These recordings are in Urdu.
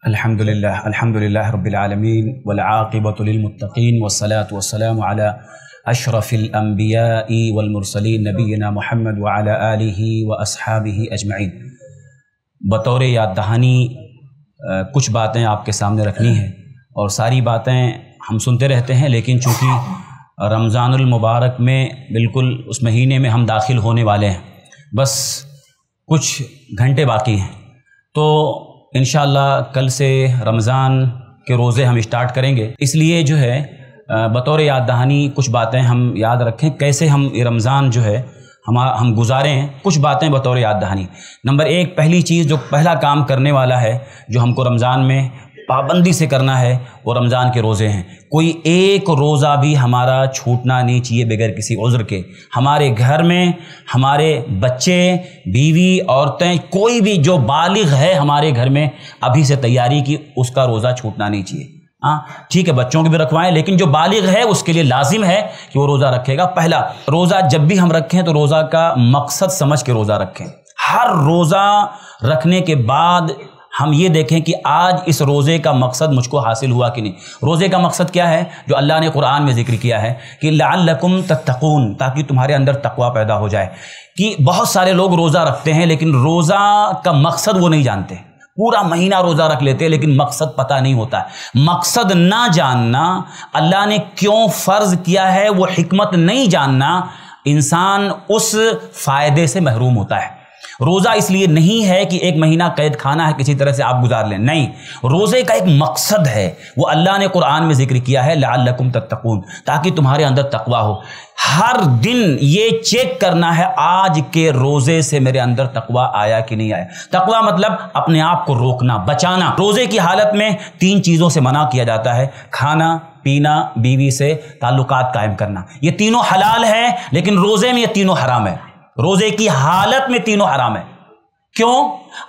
الحمدللہ رب العالمین والعاقبۃ للمتقین والصلاة والسلام علی اشرف الانبیاء والمرسلین نبینا محمد وعلی آلہ واصحابہ اجمعین۔ بطور یاد دہانی کچھ باتیں آپ کے سامنے رکھنی ہیں، اور ساری باتیں ہم سنتے رہتے ہیں، لیکن چونکہ رمضان المبارک میں بالکل اس مہینے میں ہم داخل ہونے والے ہیں، بس کچھ گھنٹے باقی ہیں، تو انشاءاللہ کل سے رمضان کے روزے ہم اسٹارٹ کریں گے۔ اس لیے جو ہے بطور یاد دہانی کچھ باتیں ہم یاد رکھیں، کیسے ہم یہ رمضان جو ہے ہم گزارے ہیں، کچھ باتیں بطور یاد دہانی۔ نمبر ایک، پہلی چیز جو پہلا کام کرنے والا ہے، جو ہم کو رمضان میں پابندی سے کرنا ہے، وہ رمضان کے روزے ہیں۔ کوئی ایک روزہ بھی ہمارا چھوٹنا نہیں چاہیے بغیر کسی عذر کے۔ ہمارے گھر میں ہمارے بچے، بیوی، عورتیں، کوئی بھی جو بالغ ہے ہمارے گھر میں، ابھی سے تیاری کی، اس کا روزہ چھوٹنا نہیں چاہیے۔ ہاں ٹھیک ہے، بچوں کے بھی رکھوائیں، لیکن جو بالغ ہے اس کے لیے لازم ہے کہ وہ روزہ رکھے گا۔ پہلا روزہ جب بھی ہم رکھیں تو روزہ کا مقصد سمجھ کے روزہ رکھیں۔ ہر روزہ رکھنے کے بعد ہم یہ دیکھیں کہ آج اس روزے کا مقصد مجھ کو حاصل ہوا کہ نہیں۔ روزے کا مقصد کیا ہے؟ جو اللہ نے قرآن میں ذکر کیا ہے کہ لعلکم تتقون، تاکہ تمہارے اندر تقوی پیدا ہو جائے۔ کہ بہت سارے لوگ روزہ رکھتے ہیں لیکن روزہ کا مقصد وہ نہیں جانتے، پورا مہینہ روزہ رکھ لیتے ہیں لیکن مقصد پتہ نہیں ہوتا ہے۔ مقصد نہ جاننا، اللہ نے کیوں فرض کیا ہے وہ حکمت نہیں جاننا، انسان اس فائدے سے محروم ہوتا ہے۔ روزہ اس لیے نہیں ہے کہ ایک مہینہ قید کھانا ہے کسی طرح سے آپ گزار لیں، نہیں، روزے کا ایک مقصد ہے، وہ اللہ نے قرآن میں ذکر کیا ہے لعلکم تتقون، تاکہ تمہارے اندر تقوی ہو۔ ہر دن یہ چیک کرنا ہے آج کے روزے سے میرے اندر تقوی آیا کہ نہیں آیا۔ تقوی مطلب اپنے آپ کو روکنا، بچانا۔ روزے کی حالت میں تین چیزوں سے منع کیا جاتا ہے: کھانا، پینا، بیوی سے تعلقات قائم کرنا۔ یہ تینوں حلال ہے لیکن روزے میں یہ تینوں حرام ہے۔ روزے کی حالت میں تینوں حرام ہے۔ کیوں؟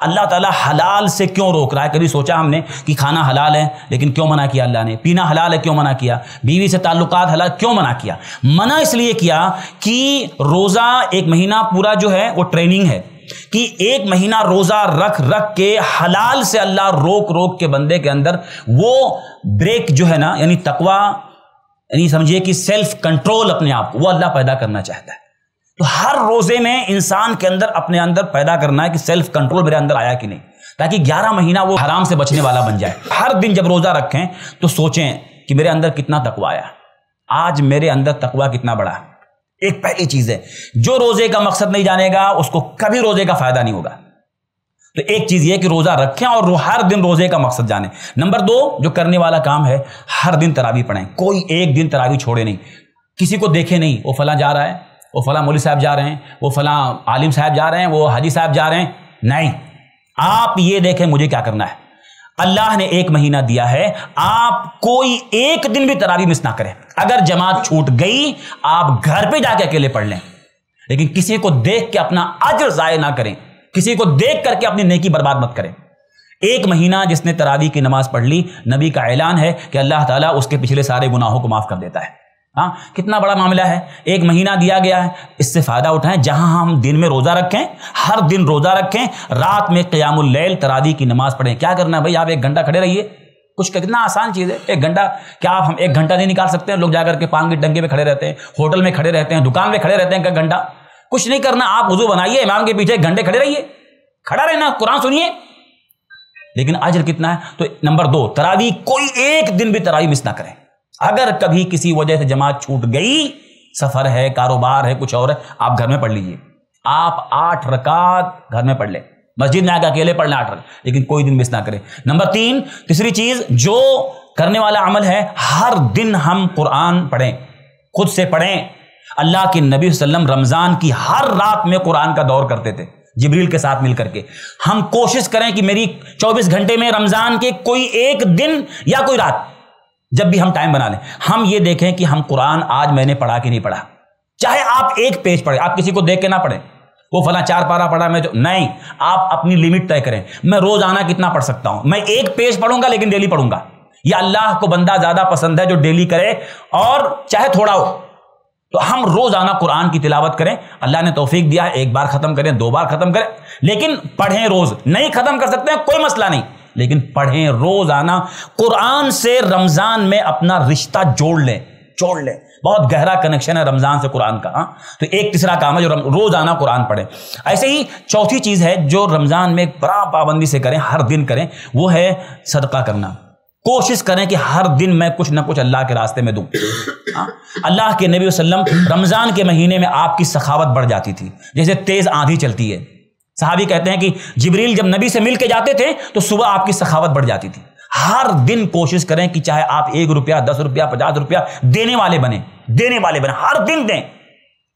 اللہ تعالیٰ حلال سے کیوں روک رہا ہے؟ کبھی سوچا ہم نے کہ کھانا حلال ہے لیکن کیوں منع کیا اللہ نے؟ پینا حلال ہے کیوں منع کیا؟ بیوی سے تعلقات حلال کیوں منع کیا؟ منع اس لیے کیا کہ روزہ ایک مہینہ پورا جو ہے وہ ٹریننگ ہے، کہ ایک مہینہ روزہ رکھ کے حلال سے اللہ روک کے بندے کے اندر وہ بریک جو ہے نا، یعنی تقوی، یعنی سمجھیے کہ سیلف کنٹرول، اپنے آپ کو وہ اللہ پیدا کرنا چاہتا ہے۔ تو ہر روزے میں انسان کے اندر اپنے اندر پیدا کرنا ہے کہ سیلف کنٹرول میرے اندر آیا کہ نہیں، تاکہ 11 مہینہ وہ حرام سے بچنے والا بن جائے۔ ہر دن جب روزہ رکھیں تو سوچیں کہ میرے اندر کتنا تقوی آیا، آج میرے اندر تقوی کتنا بڑا۔ ایک پہلی چیز ہے، جو روزے کا مقصد نہیں جانے گا اس کو کبھی روزے کا فائدہ نہیں ہوگا۔ تو ایک چیز یہ کہ روزہ رکھیں اور ہر دن روزے کا مقصد جانیں۔ نمبر دو، جو کرنے والا کام ہے، ہر دن تراویح پڑھیں، کوئی ایک دن تراویح چھوڑے نہیں۔ کسی کو دیکھے نہیں وہ فلاں جا رہا ہے، وہ فلاں مولوی صاحب جا رہے ہیں، وہ فلاں عالم صاحب جا رہے ہیں، وہ حاجی صاحب جا رہے ہیں، نہیں، آپ یہ دیکھیں مجھے کیا کرنا ہے۔ اللہ نے ایک مہینہ دیا ہے، آپ کوئی ایک دن بھی تراویح مس نہ کریں۔ اگر جماعت چھوٹ گئی آپ گھر پہ جا کے اکیلے پڑھ لیں، لیکن کسی کو دیکھ کے اپنا اجر ضائع نہ کریں، کسی کو دیکھ کر کے اپنی نیکی برباد مت کریں۔ ایک مہینہ جس نے تراویح کی نماز پڑھ لی، نبی کا اعلان ہے کہ اللہ تعالیٰ اس کے پچھلے سارے گناہوں کو معاف کر دیتا ہے۔ ہاں، کتنا بڑا معاملہ ہے، ایک مہینہ دیا گیا ہے، اس سے فائدہ اٹھائیں۔ جہاں ہم دن میں روزہ رکھیں، ہر دن روزہ رکھیں، رات میں قیام اللیل تراویح کی نماز پڑھیں۔ کیا کرنا ہے بھائی؟ آپ 1 گھنٹہ کھڑے رہیے، کچھ کتنا آسان چیز ہے 1 گھنٹہ۔ کیا آپ ہم 1 گھنٹہ نہیں نکال سکتے ہیں؟ لوگ جا کر کے پان کے ڈنگے پہ کھڑے رہتے ہیں، ہوٹل میں کھڑے رہتے ہیں، دکان میں کھڑے رہتے ہیں 1 گھنٹہ، کچھ نہیں کرنا۔ آپ وضو بنائیے، امام کے پیچھے 1 گھنٹے کھڑے رہیے، کھڑا رہنا، قرآن سنیے، لیکن اجر کتنا ہے؟ تو نمبر 2، تراویح کوئی ایک دن بھی تراویح مس نہ کریں۔ اگر کبھی کسی وجہ سے جماعت چھوٹ گئی، سفر ہے، کاروبار ہے، کچھ اور ہے، آپ گھر میں پڑھ لیجئے۔ آپ 8 رکعت گھر میں پڑھ لیں، مسجد میں آ کے اکیلے پڑھ لیں 8 رکعت، لیکن کوئی دن مس نہ کریں۔ نمبر 3، تیسری چیز جو کرنے والا عمل ہے، ہر دن ہم قرآن پڑھیں، خود سے پڑھیں۔ اللہ کے نبی صلی اللہ علیہ وسلم رمضان کی ہر رات میں قرآن کا دور کرتے تھے جبریل کے ساتھ مل کر کے۔ ہم کوشش کریں کہ میری 24 گھنٹے میں رمضان کے کوئی ایک دن یا کوئی رات، جب بھی ہم ٹائم بنا لیں، ہم یہ دیکھیں کہ ہم قرآن آج میں نے پڑھا کہ نہیں پڑھا۔ چاہے آپ 1 پیج پڑھیں، آپ کسی کو دیکھ کے نہ پڑھیں، وہ فلاں 4 پارہ پڑھا میں جو نہیں، آپ اپنی لمٹ طے کریں۔ میں روزانہ کتنا پڑھ سکتا ہوں؟ میں 1 پیج پڑھوں گا لیکن ڈیلی پڑھوں گا۔ یہ اللہ کو بندہ زیادہ پسند ہے جو ڈیلی کرے، اور چاہے تھوڑا ہو۔ تو ہم روزانہ قرآن کی تلاوت کریں۔ اللہ نے توفیق دیا ہے، 1 بار ختم کریں، 2 بار ختم کریں، لیکن پڑھیں روز۔ نہیں ختم کر سکتے ہیں کوئی مسئلہ نہیں، لیکن پڑھیں روزانہ، قرآن سے رمضان میں اپنا رشتہ جوڑ لیں۔ بہت گہرا کنیکشن ہے رمضان سے قرآن کا۔ تو ایک تیسرا کام ہے جو روزانہ قرآن پڑھیں۔ ایسے ہی چوتھی چیز ہے جو رمضان میں بڑا پابندی سے کریں، ہر دن کریں، وہ ہے صدقہ کرنا۔ کوشش کریں کہ ہر دن میں کچھ نہ کچھ اللہ کے راستے میں دوں۔ اللہ کے نبی صلی اللہ علیہ وسلم رمضان کے مہینے میں آپ کی سخاوت بڑھ جاتی تھی، جیسے تیز آندھی چلتی ہے۔ صحابی کہتے ہیں کہ جبریل جب نبی سے مل کے جاتے تھے تو صبح آپ کی سخاوت بڑھ جاتی تھی۔ ہر دن کوشش کریں کہ چاہے آپ 1 روپیہ 10 روپیہ 50 روپیہ دینے والے بنیں، ہر دن دیں۔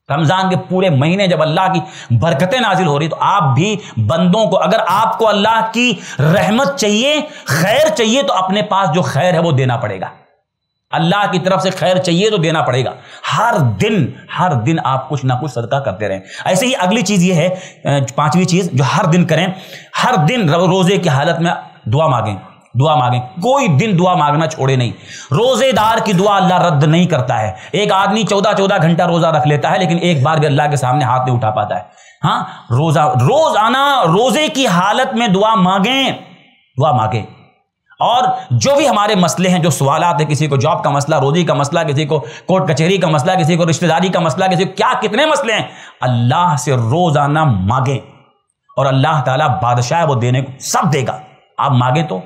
رمضان کے پورے مہینے جب اللہ کی برکتیں نازل ہو رہی تو آپ بھی بندوں کو، اگر آپ کو اللہ کی رحمت چاہیے، خیر چاہیے، تو اپنے پاس جو خیر ہے وہ دینا پڑے گا۔ اللہ کی طرف سے خیر چاہیے تو دینا پڑے گا۔ ہر دن آپ کچھ نہ کچھ صدقہ کرتے رہیں۔ ایسے ہی اگلی چیز یہ ہے، 5ویں چیز جو ہر دن کریں، ہر دن روزے کی حالت میں دعا مانگیں۔ کوئی دن دعا مانگنا چھوڑے نہیں۔ روزے دار کی دعا اللہ رد نہیں کرتا ہے۔ ایک آدمی 14 گھنٹہ روزہ رکھ لیتا ہے لیکن ایک بار بھی اللہ کے سامنے ہاتھ نہیں اٹھا پاتا ہے۔ روزانہ روزے کی حالت میں دعا مانگیں۔ اور جو بھی ہمارے مسئلے ہیں، جو سوالات ہیں، کسی کو جاب کا مسئلہ، روزی کا مسئلہ، کسی کو کورٹ کچہری کا مسئلہ، کسی کو رشتہ داری کا مسئلہ، کسی کو کتنے مسئلے ہیں، اللہ سے روزانہ مانگیں اور اللہ تعالیٰ بادشاہ ہے، وہ دینے کو سب دے گا۔ آپ مانگیں تو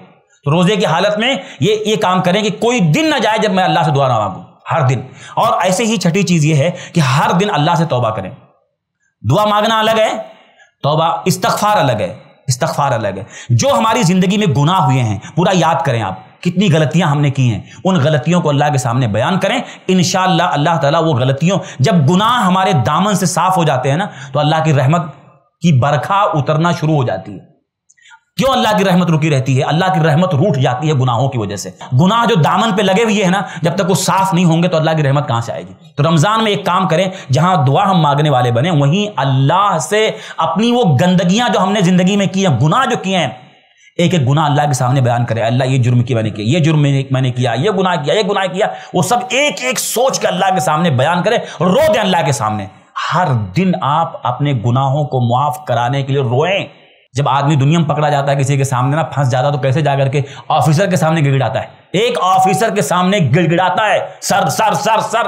روزے کی حالت میں یہ کام کریں کہ کوئی دن نہ جائے جب میں اللہ سے دعا نہ مانگوں، ہر دن۔ اور ایسے ہی چھٹی چیز یہ ہے کہ ہر دن اللہ سے توبہ کریں۔ دعا مانگنا الگ ہے، توبہ استغفار الگ ہے۔ جو ہماری زندگی میں گناہ ہوئے ہیں پورا یاد کریں، آپ کتنی غلطیاں ہم نے کی ہیں، ان غلطیوں کو اللہ کے سامنے بیان کریں۔ انشاءاللہ اللہ تعالیٰ وہ غلطیوں، جب گناہ ہمارے دامن سے صاف ہو جاتے ہیں نا تو اللہ کی رحمت کی برکھا اترنا شروع ہو جاتی ہے۔ کیوں اللہ کی رحمت رکی رہتی ہے؟ اللہ کی رحمت روٹ جاتی ہے گناہوں کی وجہ سے۔ گناہ جو دامن پہ لگے ہوئے ہیں نا، جب تک وہ صاف نہیں ہوں گے تو اللہ کی رحمت کہاں سے آئے گی؟ تو رمضان میں ایک کام کریں، جہاں دعا ہم مانگنے والے بنے، وہیں اللہ سے اپنی وہ گندگیاں جو ہم نے زندگی میں کی ہیں، گناہ جو کیے ہیں، ایک گناہ اللہ کے سامنے بیان کرے۔ اللہ یہ جرم میں نے کیا، یہ جرم میں نے کیا، یہ گناہ کیا، وہ سب ایک سوچ کے اللہ کے سامنے بیان کرے، رو دیں اللہ کے سامنے۔ ہر دن آپ اپنے گناہوں کو معاف کرانے کے لیے روئیں۔ جب آدمی دنیا میں پکڑا جاتا ہے کسی کے سامنے نا، پھنس جاتا ہے، تو کیسے جا کر کے آفیسر کے سامنے گڑگڑاتا ہے؟ ایک آفیسر کے سامنے گڑگڑاتا ہے، سر۔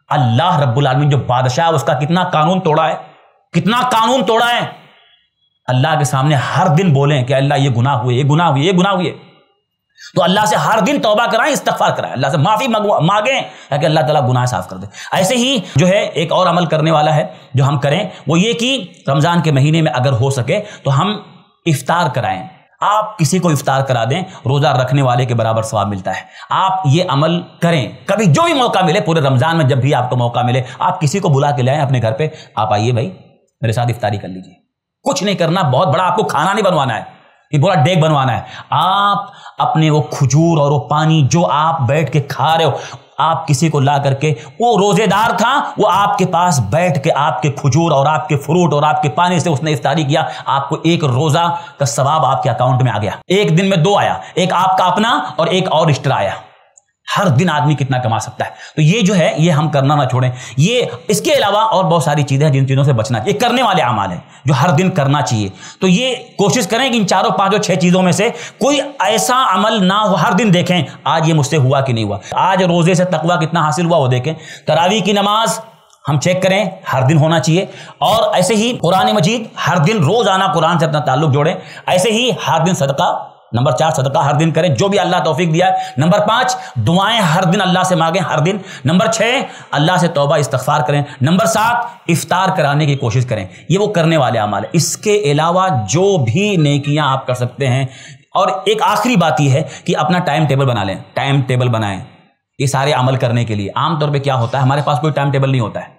اللہ رب العالمین جو بادشاہ ہے، اس کا کتنا قانون توڑا ہے۔ اللہ کے سامنے ہر دن بولیں کہ اللہ یہ گناہ ہوئے۔ تو اللہ سے ہر دن توبہ کرائیں، استغفار کرائیں، اللہ سے معافی مانگیں تاکہ اللہ تعالیٰ گناہ صاف کر دے۔ ایسے ہی جو ہے ایک اور عمل کرنے والا ہے جو ہم کریں، وہ یہ کہ رمضان کے مہینے میں اگر ہو سکے تو ہم افطار کرائیں۔ آپ کسی کو افطار کرا دیں، روزہ رکھنے والے کے برابر ثواب ملتا ہے۔ آپ یہ عمل کریں، کبھی جو بھی موقع ملے، پورے رمضان میں جب بھی آپ کو موقع ملے، آپ کسی کو بلا کے لائیں اپنے گھر پہ، آپ آئیے بھائی میرے ساتھ افطاری کر لیجیے۔ کچھ نہیں کرنا، بہت بڑا آپ کو کھانا نہیں بنوانا ہے، یہ بڑا ڈیگ بنوانا ہے۔ آپ اپنے وہ کھجور اور وہ پانی جو آپ بیٹھ کے کھا رہے ہو، آپ کسی کو لا کر کے، وہ روزے دار تھا، وہ آپ کے پاس بیٹھ کے آپ کے کھجور اور آپ کے فروٹ اور آپ کے پانی سے اس نے افطاری کیا، آپ کو ایک روزہ کا ثواب آپ کے اکاؤنٹ میں آ گیا۔ ایک دن میں 2 آیا، ایک آپ کا اپنا اور ایک اور ایکسٹرا آیا۔ ہر دن آدمی کتنا کما سکتا ہے؟ تو یہ جو ہے یہ ہم کرنا نہ چھوڑیں۔ یہ اس کے علاوہ اور بہت ساری چیزیں ہیں جن چیزوں سے بچنا چاہیے، کرنے والے اعمال ہیں جو ہر دن کرنا چاہیے۔ تو یہ کوشش کریں کہ ان 4 5 6 چیزوں میں سے کوئی ایسا عمل نہ ہو۔ ہر دن دیکھیں آج یہ مجھ سے ہوا کہ نہیں ہوا، آج روزے سے تقویٰ کتنا حاصل ہوا وہ دیکھیں۔ تراویح کی نماز ہم چیک کریں، ہر دن ہونا چاہیے۔ اور ایسے ہی قرآن مجید ہر دن روزانہ قرآن سے اپنا تعلق جوڑیں۔ ایسے ہی ہر دن صدقہ، نمبر 4 صدقہ ہر دن کریں جو بھی اللہ توفیق دیا ہے۔ نمبر 5 دعائیں ہر دن اللہ سے مانگیں ہر دن۔ نمبر 6 اللہ سے توبہ استغفار کریں۔ نمبر 7 افطار کرانے کی کوشش کریں۔ یہ وہ کرنے والے اعمال ہیں۔ اس کے علاوہ جو بھی نیکیاں آپ کر سکتے ہیں، اور ایک آخری بات یہ ہے کہ اپنا ٹائم ٹیبل بنا لیں، ٹائم ٹیبل بنائیں یہ سارے عمل کرنے کے لیے۔ عام طور پہ کیا ہوتا ہے، ہمارے پاس کوئی ٹائم ٹیبل نہیں ہوتا ہے،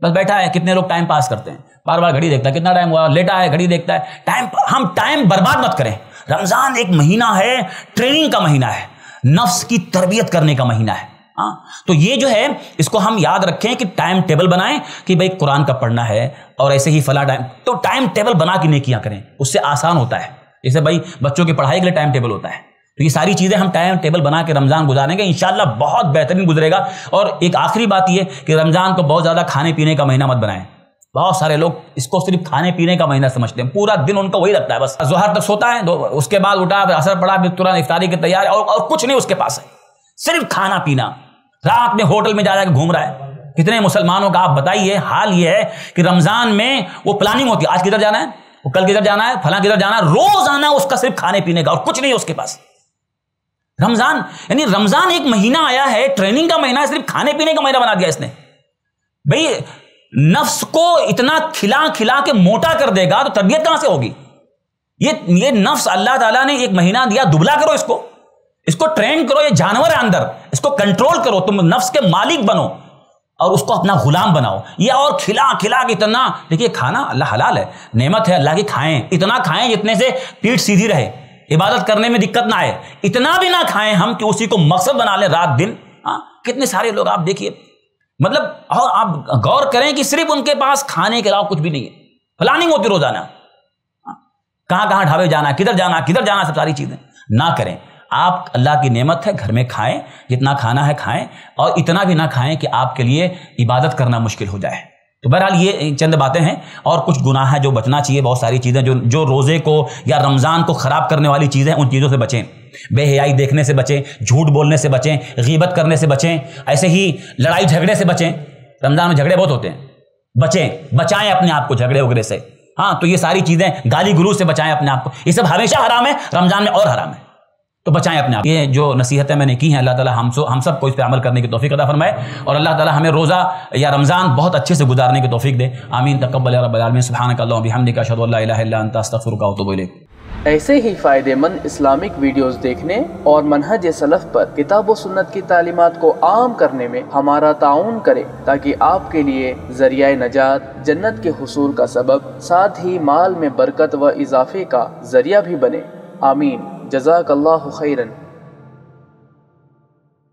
بس بیٹھا ہے۔ کتنے لوگ ٹائم پاس کرتے ہیں، بار بار گھڑی دیکھتا ہے کتنا ٹائم ہوا، لیٹا ہے گھڑی دیکھتا ہے۔ ہم ٹائم برباد مت کریں۔ رمضان ایک مہینہ ہے، ٹریننگ کا مہینہ ہے، نفس کی تربیت کرنے کا مہینہ ہے۔ تو یہ جو ہے اس کو ہم یاد رکھیں کہ ٹائم ٹیبل بنائیں کہ بھائی قرآن کا پڑھنا ہے اور ایسے ہی فلاں ٹائم، تو ٹائم ٹیبل بنا کے نیکیاں کریں، اس سے آسان ہوتا ہے۔ جیسے بھائی بچوں کی پڑھائی کے لیے ٹائم ٹیبل ہوتا ہے، تو یہ ساری چیزیں ہم ٹائم ٹیبل بنا کے رمضان گزاریں گے، انشاءاللہ بہت بہترین گزرے گا۔ اور ایک آخری بات یہ کہ رمضان کو بہت زیادہ کھانے پینے کا مہینہ مت بنائیں۔ بہت سارے لوگ اس کو صرف کھانے پینے کا مہینہ سمجھتے ہیں، پورا دن ان کا وہی لگتا ہے، بس ظہر تک سوتا ہے، اس کے بعد اٹھا، اثر پڑا، پھر ترنت افطاری کی تیاری، اور کچھ نہیں اس کے پاس ہے، صرف کھانا پینا، رات میں ہوٹل میں جا کے گھوم رہا ہے۔ کتنے مسلمانوں کا آپ بتائیے حال یہ ہے کہ رمضان میں وہ پلاننگ ہوتی ہے، آج کدھر جانا ہے، وہ کل کدھر جانا ہے، فلاں کدھر جانا ہے، روزانہ اس کا صرف کھانے پینے کا اور کچھ نہیں اس کے پاس۔ رمضان یعنی رمضان ایک مہینہ آیا ہے، ٹریننگ کا مہینہ ہے، صرف کھانے پینے کا مہینہ بنا دیا اس نے۔ بھئی نفس کو اتنا کھلا کھلا کے موٹا کر دے گا تو تربیت کہاں سے ہوگی؟ یہ نفس اللہ تعالیٰ نے ایک مہینہ دیا، دبلا کرو اس کو ٹرین کرو، یہ جانور ہے اندر، اس کو کنٹرول کرو، تم نفس کے مالک بنو اور اس کو اپنا غلام بناؤ۔ یہ اور کھلا کھلا کے اتنا، دیکھیے کھانا اللہ حلال ہے، نعمت ہے اللہ کی، کھائیں، اتنا کھائیں جتنے سے پیٹ سیدھی رہے، عبادت کرنے میں دقت نہ آئے، اتنا بھی نہ کھائیں ہم کہ اسی کو مقصد بنا لیں رات دن۔ کتنے سارے لوگ آپ دیکھیے، مطلب اور آپ غور کریں کہ صرف ان کے پاس کھانے کے علاوہ کچھ بھی نہیں ہے، پلاننگ ہوتی روزانہ، کہاں کہاں ڈھابے جانا، کدھر جانا، سب ساری چیزیں نہ کریں۔ آپ اللہ کی نعمت ہے، گھر میں کھائیں، جتنا کھانا ہے کھائیں، اور اتنا بھی نہ کھائیں کہ آپ کے لیے عبادت کرنا مشکل ہو جائے۔ تو بہرحال یہ چند باتیں ہیں، اور کچھ گناہ ہے جو بچنا چاہیے، بہت ساری چیزیں جو روزے کو یا رمضان کو خراب کرنے والی چیزیں، ان چیزوں سے بچیں، بے حیائی دیکھنے سے بچیں، جھوٹ بولنے سے بچیں، غیبت کرنے سے بچیں، ایسے ہی لڑائی جھگڑے سے بچیں، رمضان میں جھگڑے بہت ہوتے ہیں، بچائیں اپنے آپ کو جھگڑے وگڑے سے۔ تو یہ ساری چیزیں، گالی گلوچ سے بچائیں اپنے آپ کو، یہ سب ہمیشہ حرام ہے، رمضان میں اور حرام ہے، تو بچائیں اپنے آپ۔ یہ جو نصیحتیں میں نے کی ہیں، اللہ تعالیٰ ہم سب کو اس پہ عمل کرنے کی توفیق عطا فرمائے، اور اللہ تعالیٰ ہمیں روزہ یا رمضان بہت اچھے سے گزارنے کی توفیق دے۔ آمین، تقبل یا رب العالمین، سبحانک اللہم و بحمدک، اشہد ان لا الہ الا انت، استغفرک و اتوب الیک۔ ایسے ہی فائدہ مند اسلامک ویڈیوز دیکھنے اور منہج سلف پر کتاب و سنت کی تعلیمات کو عام کرنے میں ہمارا تعاون کریں، تاکہ آپ کے لیے ذریعہ نجات، جنت کے حصول کا سبب، ساتھ ہی مال میں برکت و اضافے کا ذریعہ بھی بنے۔ آمین، جزاک اللہ خیرن۔